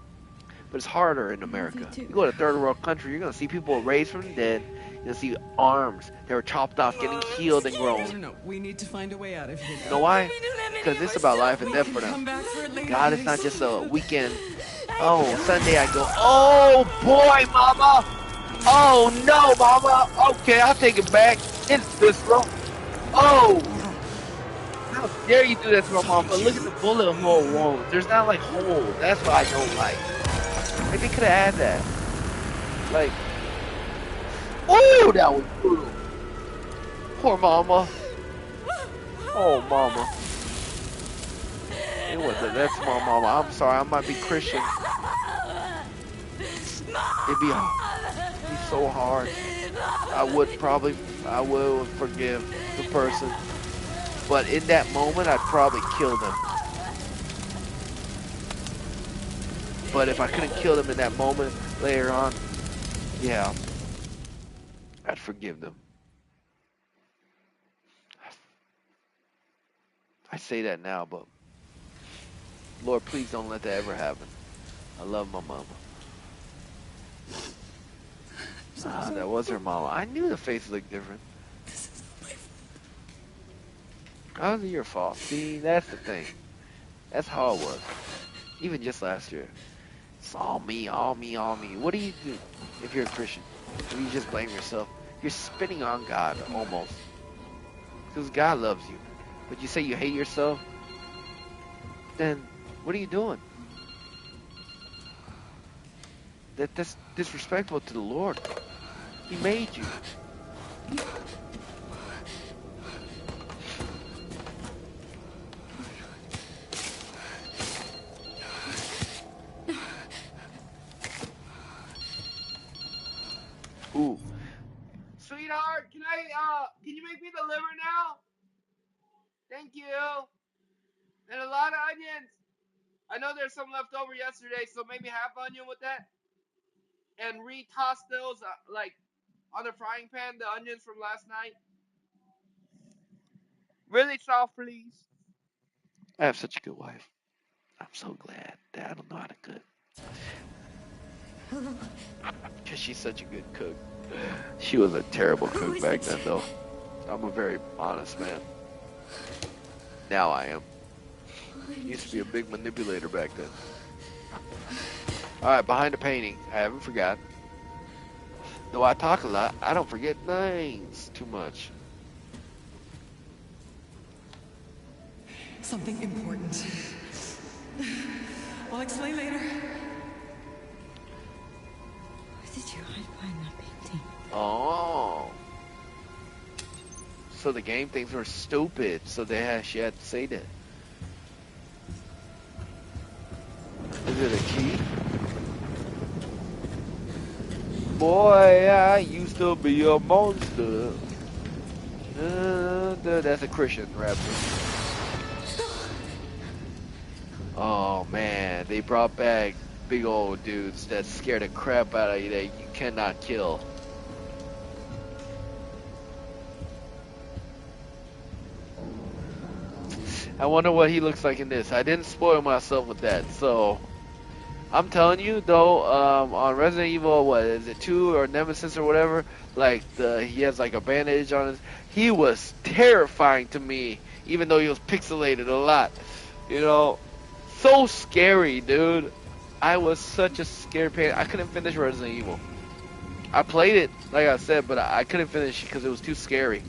But it's harder in America. You go to a third world country, you're going to see people raised from the dead. You're going to see arms that were chopped off, getting healed and No, grown. no, we need to find a way out of here. You know why? We don't have any Because of it's our about stuff. life and death for Come them. back for it later. God is not Grace. just a weekend. Oh, Sunday I go, oh boy, mama. Oh no, mama. Okay, I'll take it back. It's visceral. Oh, how dare you do that to my mama? Look at the bullet hole wounds. There's not like holes. That's what I don't like. Like they could have had that. Like, oh, that was brutal. Poor mama. Oh, mama. It wasn't. That's my mama. I'm sorry. I might be Christian. It'd be so hard. I would forgive the person. But in that moment, I'd probably kill them. But if I couldn't kill them in that moment, later on, yeah, I'd forgive them. I say that now, but Lord, please don't let that ever happen. I love my mama. Ah, that was her mama. I knew the face looked different. How was it your fault? See, that's the thing. That's how it was. Even just last year. It's all me, all me, all me. What do you do if you're a Christian? Do you just blame yourself? You're spitting on God, almost. Because God loves you. But you say you hate yourself? Then, what are you doing? That's disrespectful to the Lord. He made you. Ooh. Sweetheart, can you make me the liver now? Thank you. And a lot of onions. I know there's some left over yesterday, so maybe half onion with that. And re-toss those, like, on the frying pan, the onions from last night. Really soft, please. I have such a good wife. I'm so glad that I don't know how to cook. Because she's such a good cook. She was a terrible cook back then, though. I'm a very honest man. Now I am. Used to be a big manipulator back then. Alright, behind the painting. I haven't forgot. Though I talk a lot, I don't forget names too much. Something important. I'll explain later. Where did you hide behind that painting? Oh. So the game things were stupid, so she had to say that. Is it a key? Boy, I used to be a monster. That's a Christian rapper. Oh man, they brought back big old dudes that scare the crap out of you that you cannot kill. I wonder what he looks like in this. I didn't spoil myself with that, so I'm telling you though, on Resident Evil, what is it, 2 or Nemesis or whatever? Like he has like a bandage on his. He was terrifying to me, even though he was pixelated a lot. You know, so scary, dude. I was such a scared pain. I couldn't finish Resident Evil. I played it, like I said, but I couldn't finish because it was too scary.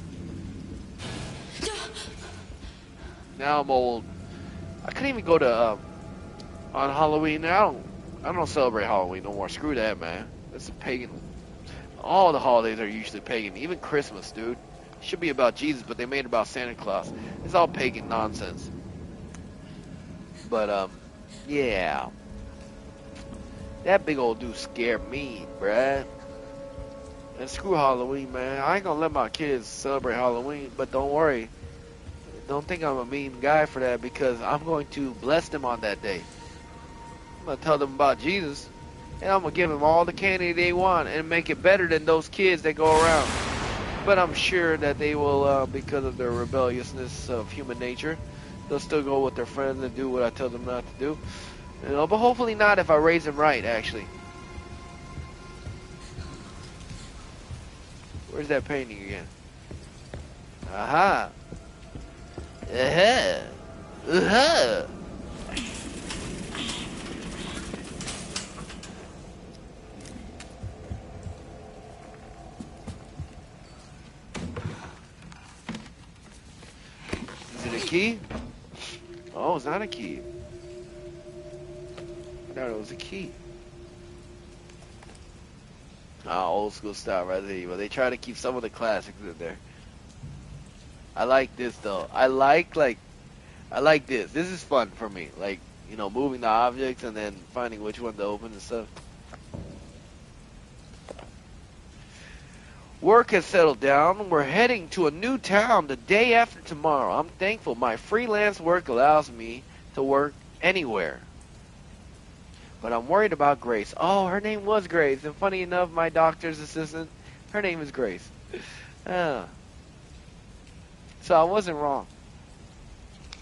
Now I'm old. I couldn't even go to on Halloween. I don't celebrate Halloween no more. Screw that, man. That's a pagan. All the holidays are usually pagan. Even Christmas, dude. Should be about Jesus, but they made it about Santa Claus. It's all pagan nonsense. But yeah, that big old dude scared me, bruh. And screw Halloween, man. I ain't gonna let my kids celebrate Halloween, but don't worry. Don't think I'm a mean guy for that because I'm going to bless them on that day. I'm gonna tell them about Jesus, and I'm gonna give them all the candy they want and make it better than those kids that go around. But I'm sure that they will, because of their rebelliousness of human nature, they'll still go with their friends and do what I tell them not to do. You know, but hopefully not if I raise them right, actually. Where's that painting again? Aha. Uh-huh. Uh-huh. Is it a key? Oh, it's not a key. I thought it was a key. Old school style Resident Evil. They try to keep some of the classics in there. I like this though. I like this. This is fun for me. Like, moving the objects and then finding which one to open and stuff. Work has settled down. We're heading to a new town the day after tomorrow. I'm thankful my freelance work allows me to work anywhere. But I'm worried about Grace. Oh, her name was Grace. And funny enough, my doctor's assistant, her name is Grace. Ah, so I wasn't wrong.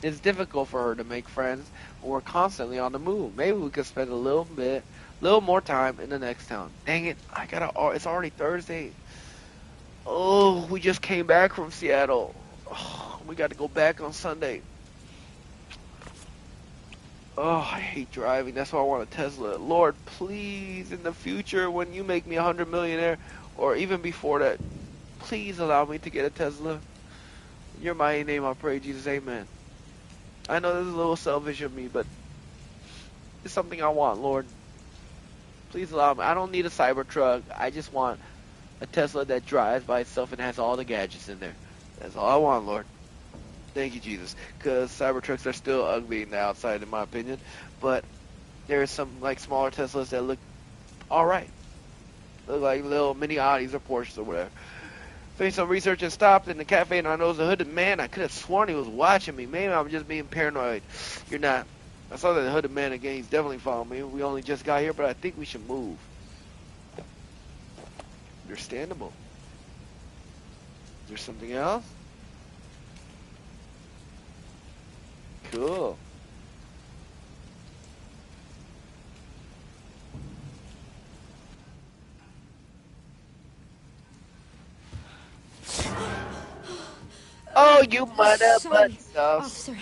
It's difficult for her to make friends when we're constantly on the move. Maybe we could spend a little more time in the next town. Dang it, it's already Thursday. Oh, we just came back from Seattle. Oh, we got to go back on Sunday. Oh, I hate driving. That's why I want a Tesla. Lord, please, in the future, when you make me 100 millionaire, or even before that, please allow me to get a Tesla. In your mighty name, I pray, Jesus, amen. I know this is a little selfish of me, but it's something I want, Lord. Please allow me. I don't need a Cybertruck. I just want a Tesla that drives by itself and has all the gadgets in there. That's all I want, Lord. Thank you, Jesus. Because Cybertrucks are still ugly in the outside, in my opinion. But there are some like smaller Teslas that look all right. Look like little mini Audis or Porsches or whatever. Finished some research and stopped in the cafe, and I noticed a hooded man. I could have sworn he was watching me. Maybe I'm just being paranoid. You're not. I saw that hooded man again. He's definitely following me. We only just got here, but I think we should move. Understandable. Is there something else? Cool. Oh, you mother butt Sorry, stuff. officer.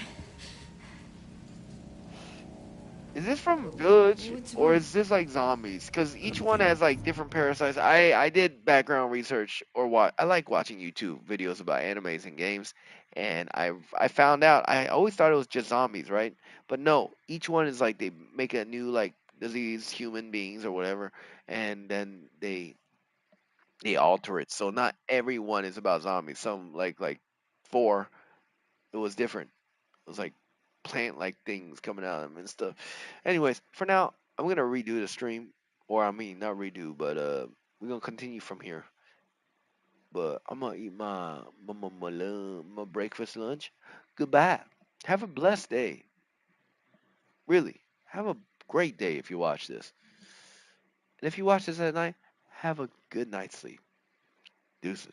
Is this from Village What's or wrong? is this like zombies? Because each one has like different parasites. I did background research or what I like watching YouTube videos about animes and games, and I found out I always thought it was just zombies, right? But no, each one is like they make a new like disease, human beings or whatever, and then they alter it. So not everyone is about zombies. Some like four, it was different. It was like plant like things coming out of them and stuff. Anyways, for now, I'm gonna redo the stream. Or I mean not redo, but we're gonna continue from here. But I'm gonna eat my breakfast lunch. Goodbye. Have a blessed day. Really. Have a great day if you watch this. And if you watch this at night, have a good night's sleep. Deuces.